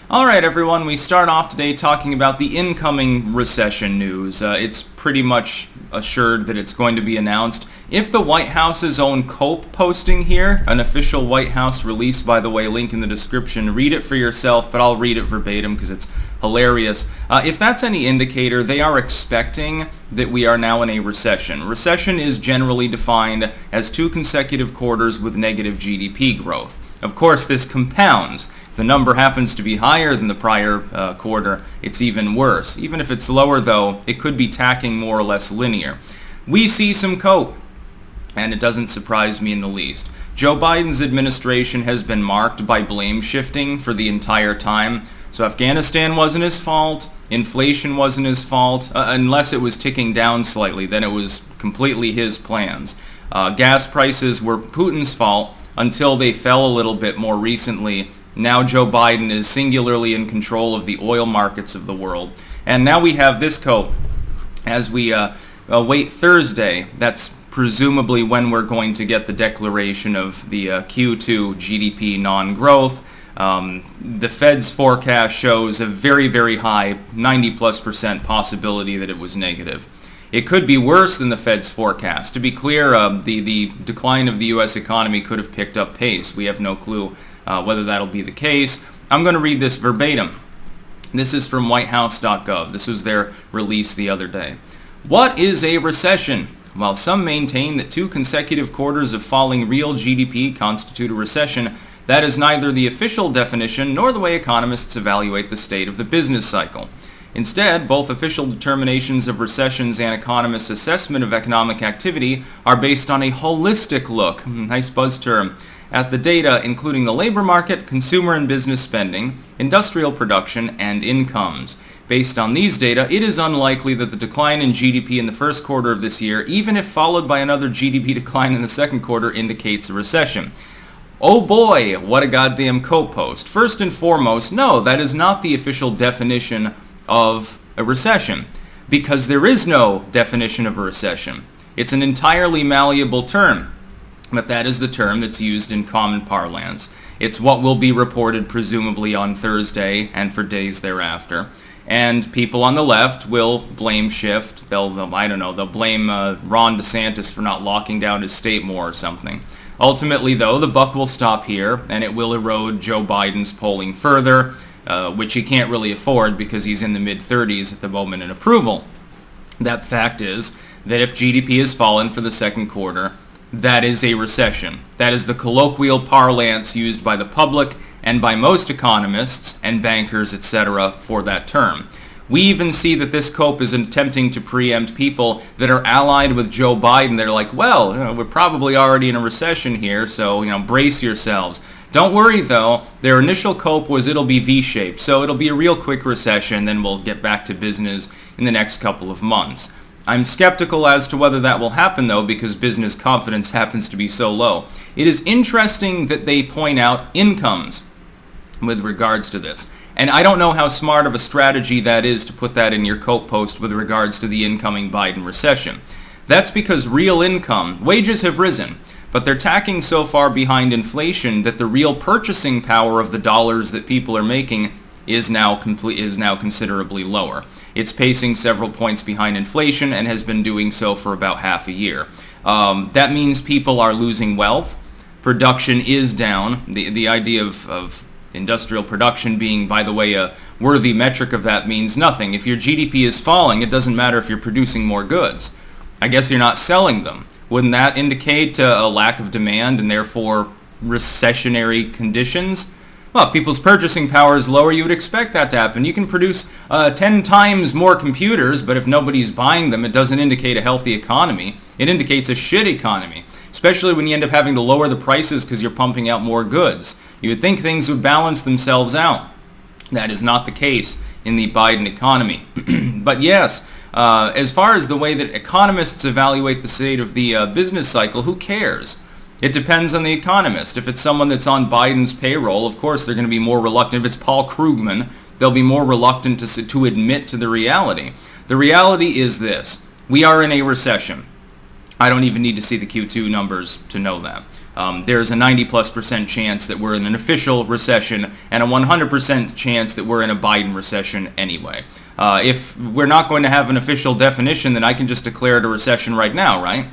Alright everyone, we start off today talking about the incoming recession news. It's pretty much assured that it's going to be announced. If the White House's own COPE posting here, an official White House release, by the way, link in the description, read it for yourself, but I'll read it verbatim because it's hilarious. If that's any indicator, they are expecting that we are now in a recession. Recession is generally defined as 2 consecutive quarters with negative GDP growth. Of course, this compounds. If the number happens to be higher than the prior quarter, it's even worse. Even if it's lower, though, it could be tacking more or less linear. We see some COPE, and it doesn't surprise me in the least. Joe Biden's administration has been marked by blame shifting for the entire time. So Afghanistan wasn't his fault, inflation wasn't his fault, unless it was ticking down slightly, then it was completely his plans. Gas prices were Putin's fault until they fell a little bit more recently. Now Joe Biden is singularly in control of the oil markets of the world. And now we have this COPE as we await Thursday. That's presumably when we're going to get the declaration of the Q2 GDP non-growth. The Fed's forecast shows a very, very high 90+% possibility that it was negative. It could be worse than the Fed's forecast. To be clear, the decline of the U.S. economy could have picked up pace. We have no clue whether that'll be the case. I'm going to read this verbatim. This is from whitehouse.gov. This was their release the other day. What is a recession? While some maintain that 2 consecutive quarters of falling real GDP constitute a recession, that is neither the official definition nor the way economists evaluate the state of the business cycle. Instead, both official determinations of recessions and economists' assessment of economic activity are based on a holistic look, nice buzz term, at the data including the labor market, consumer and business spending, industrial production, and incomes. Based on these data, it is unlikely that the decline in GDP in the first quarter of this year, even if followed by another GDP decline in the second quarter, indicates a recession. Oh boy, what a goddamn COPE post. First and foremost, no, that is not the official definition of a recession, because there is no definition of a recession. It's an entirely malleable term, but that is the term that's used in common parlance. It's what will be reported presumably on Thursday and for days thereafter. And people on the left will blame shift. They'll blame Ron DeSantis for not locking down his state more or something. Ultimately, though, the buck will stop here, and it will erode Joe Biden's polling further, which he can't really afford because he's in the mid-30s at the moment in approval. That fact is that if GDP has fallen for the second quarter, that is a recession. That is the colloquial parlance used by the public and by most economists and bankers, etc., for that term. We even see that this COPE is attempting to preempt people that are allied with Joe Biden. They're like, well, we're probably already in a recession here, so, brace yourselves. Don't worry, though. Their initial COPE was it'll be V-shaped, so it'll be a real quick recession, then we'll get back to business in the next couple of months. I'm skeptical as to whether that will happen, though, because business confidence happens to be so low. It is interesting that they point out incomes with regards to this. And I don't know how smart of a strategy that is to put that in your COPE post with regards to the incoming Biden recession. That's because real income, wages have risen, but they're tacking so far behind inflation that the real purchasing power of the dollars that people are making is now considerably lower. It's pacing several points behind inflation and has been doing so for about half a year. That means people are losing wealth. Production is down. The idea of industrial production being, by the way, a worthy metric of that means nothing. If your GDP is falling, it doesn't matter if you're producing more goods. I guess you're not selling them. Wouldn't that indicate a lack of demand and therefore recessionary conditions? Well, if people's purchasing power is lower, you would expect that to happen. You can produce 10 times more computers, but if nobody's buying them, it doesn't indicate a healthy economy. It indicates a shit economy, especially when you end up having to lower the prices because you're pumping out more goods. You would think things would balance themselves out. That is not the case in the Biden economy. But yes, as far as the way that economists evaluate the state of the business cycle, who cares? It depends on the economist. If it's someone that's on Biden's payroll, of course they're going to be more reluctant. If it's Paul Krugman, they'll be more reluctant to admit to the reality. The reality is this. We are in a recession. I don't even need to see the Q2 numbers to know that. there's a 90+% chance that we're in an official recession and a 100% chance that we're in a Biden recession anyway. If we're not going to have an official definition, then I can just declare it a recession right now, right?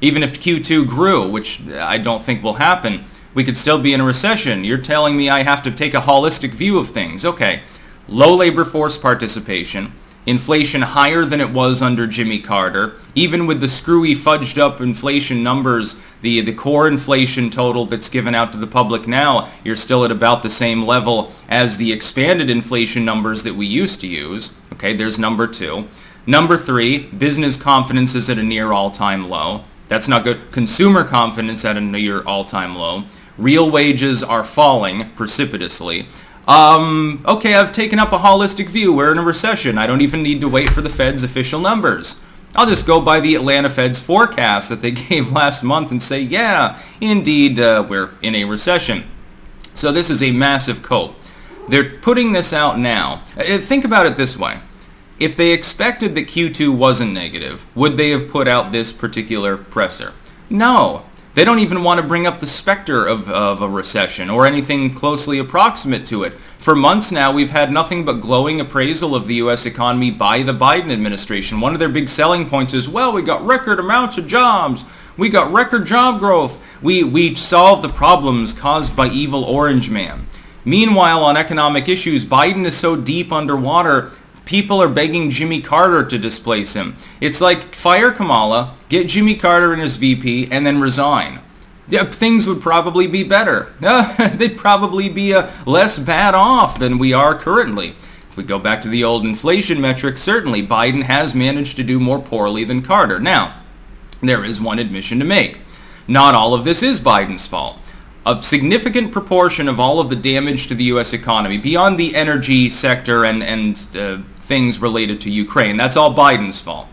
Even if Q2 grew, which I don't think will happen, we could still be in a recession. You're telling me I have to take a holistic view of things. Okay, low labor force participation, inflation higher than it was under Jimmy Carter. Even with the screwy, fudged up inflation numbers, the core inflation total that's given out to the public now, you're still at about the same level as the expanded inflation numbers that we used to use. Okay, there's number 2. Number 3, business confidence is at a near all-time low. That's not good. Consumer confidence at a near all-time low. Real wages are falling precipitously. Okay, I've taken up a holistic view. We're in a recession. I don't even need to wait for the Fed's official numbers. I'll just go by the Atlanta Fed's forecast that they gave last month and say, yeah, indeed, we're in a recession. So this is a massive cope. They're putting this out now. Think about it this way. If they expected that Q2 wasn't negative, would they have put out this particular presser? No. They don't even want to bring up the specter of a recession or anything closely approximate to it. For months now, we've had nothing but glowing appraisal of the U.S. economy by the Biden administration. One of their big selling points is, well, we got record amounts of jobs. We got record job growth. We solved the problems caused by evil Orange Man. Meanwhile, on economic issues, Biden is so deep underwater, people are begging Jimmy Carter to displace him. It's like, fire Kamala, get Jimmy Carter in as VP, and then resign. Yeah, things would probably be better. They'd probably be less bad off than we are currently. If we go back to the old inflation metric, certainly Biden has managed to do more poorly than Carter. Now, there is one admission to make. Not all of this is Biden's fault. A significant proportion of all of the damage to the U.S. economy, beyond the energy sector and things related to Ukraine, that's all Biden's fault.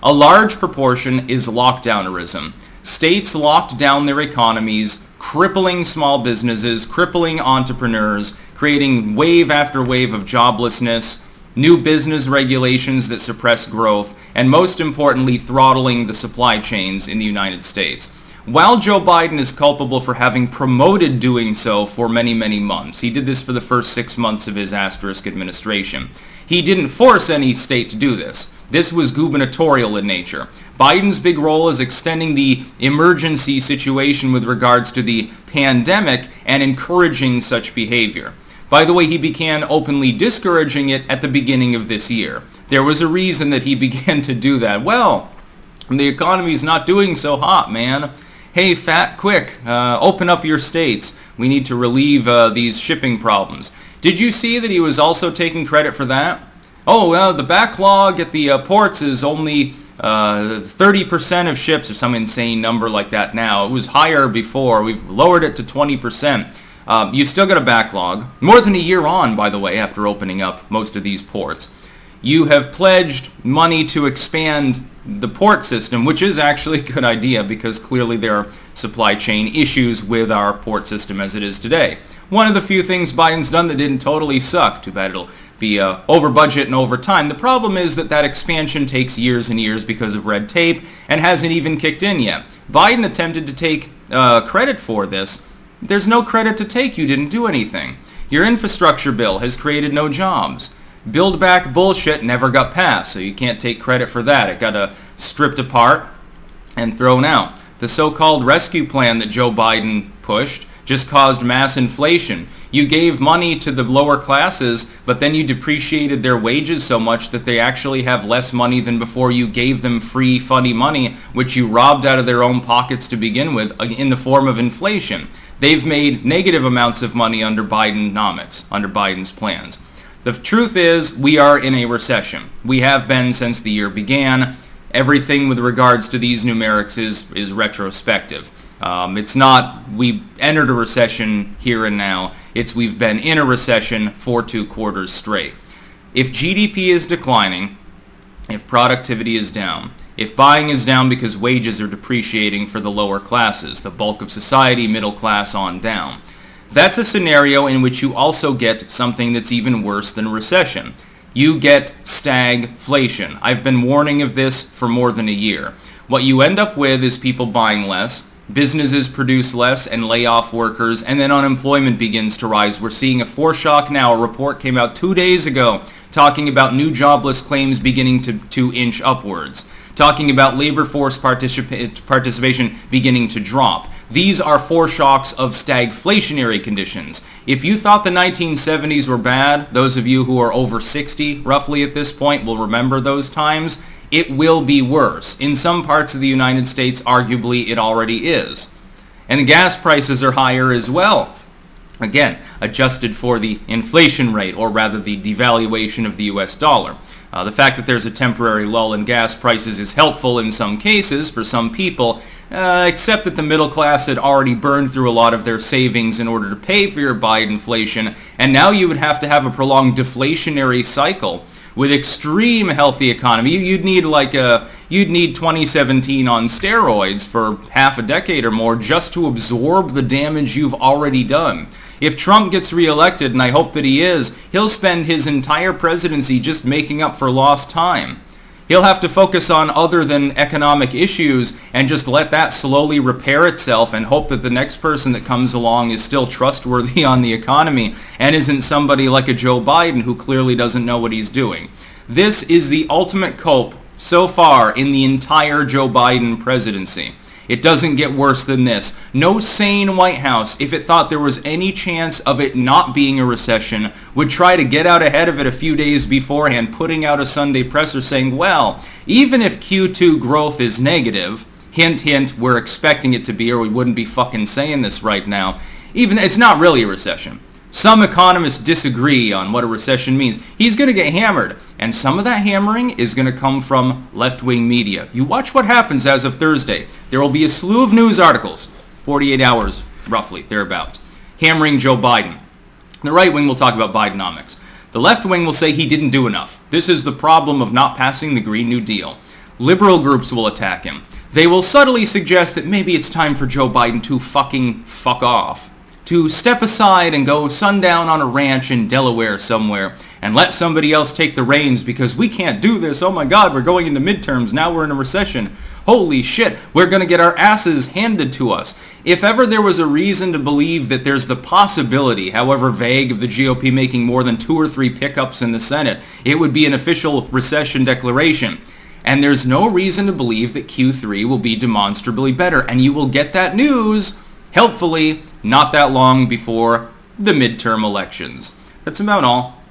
A large proportion is lockdownerism. States locked down their economies, crippling small businesses, crippling entrepreneurs, creating wave after wave of joblessness, new business regulations that suppress growth, and most importantly, throttling the supply chains in the United States. While Joe Biden is culpable for having promoted doing so for many, many months, he did this for the first 6 months of his asterisk administration. He didn't force any state to do this. This was gubernatorial in nature. Biden's big role is extending the emergency situation with regards to the pandemic and encouraging such behavior. By the way, he began openly discouraging it at the beginning of this year. There was a reason that he began to do that. Well, the economy's not doing so hot, man. Hey, fat, quick, open up your states. We need to relieve these shipping problems. Did you see that he was also taking credit for that? Oh, well, the backlog at the ports is only 30% of ships, or some insane number like that now. It was higher before. We've lowered it to 20%. You still got a backlog. More than a year on, by the way, after opening up most of these ports. You have pledged money to expand the port system, which is actually a good idea because clearly there are supply chain issues with our port system as it is today. One of the few things Biden's done that didn't totally suck. Too bad it'll be over budget and over time. The problem is that expansion takes years and years because of red tape and hasn't even kicked in yet. Biden attempted to take credit for this. There's no credit to take. You didn't do anything. Your infrastructure bill has created no jobs. Build Back bullshit never got passed, so you can't take credit for that. It got stripped apart and thrown out. The so-called rescue plan that Joe Biden pushed just caused mass inflation. You gave money to the lower classes, but then you depreciated their wages so much that they actually have less money than before you gave them free, funny money, which you robbed out of their own pockets to begin with in the form of inflation. They've made negative amounts of money under Bidenomics, under Biden's plans. The truth is, we are in a recession. We have been since the year began. Everything with regards to these numerics is retrospective. It's not we entered a recession here and now. It's we've been in a recession for 2 quarters straight. If GDP is declining, if productivity is down, if buying is down because wages are depreciating for the lower classes, the bulk of society, middle class on down, that's a scenario in which you also get something that's even worse than a recession. You get stagflation. I've been warning of this for more than a year. What you end up with is people buying less, Businesses produce less and lay off workers, and then unemployment begins to rise. We're seeing a foreshock now. A report came out 2 days ago talking about new jobless claims beginning to inch upwards, talking about labor force participation beginning to drop. These are foreshocks of stagflationary conditions. If you thought the 1970s were bad, those of you who are over 60 roughly at this point will remember those times. It will be worse. In some parts of the United States, arguably, it already is. And the gas prices are higher as well. Again, adjusted for the inflation rate, or rather the devaluation of the US dollar. The fact that there's a temporary lull in gas prices is helpful in some cases for some people, except that the middle class had already burned through a lot of their savings in order to pay for your Biden-inflation, and now you would have to have a prolonged deflationary cycle with extreme healthy economy. You'd need 2017 on steroids for half a decade or more just to absorb the damage you've already done. If Trump gets reelected, and I hope that he is, he'll spend his entire presidency just making up for lost time. He'll have to focus on other than economic issues and just let that slowly repair itself and hope that the next person that comes along is still trustworthy on the economy and isn't somebody like a Joe Biden who clearly doesn't know what he's doing. This is the ultimate cope so far in the entire Joe Biden presidency. It doesn't get worse than this. No sane White House, if it thought there was any chance of it not being a recession, would try to get out ahead of it a few days beforehand, putting out a Sunday presser saying, well, even if Q2 growth is negative, hint, hint, we're expecting it to be, or we wouldn't be fucking saying this right now, even it's not really a recession. Some economists disagree on what a recession means. He's going to get hammered, and some of that hammering is going to come from left-wing media. You watch what happens as of Thursday. There will be a slew of news articles, 48 hours roughly, thereabouts, hammering Joe Biden. The right wing will talk about Bidenomics. The left wing will say he didn't do enough. This is the problem of not passing the Green New Deal. Liberal groups will attack him. They will subtly suggest that maybe it's time for Joe Biden to fucking fuck off, to step aside and go sundown on a ranch in Delaware somewhere and let somebody else take the reins because we can't do this. Oh my God, we're going into midterms. Now we're in a recession. Holy shit, we're going to get our asses handed to us. If ever there was a reason to believe that there's the possibility, however vague, of the GOP making more than 2 or 3 pickups in the Senate, it would be an official recession declaration. And there's no reason to believe that Q3 will be demonstrably better. And you will get that news, helpfully, not that long before the midterm elections. That's about all.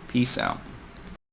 Peace out.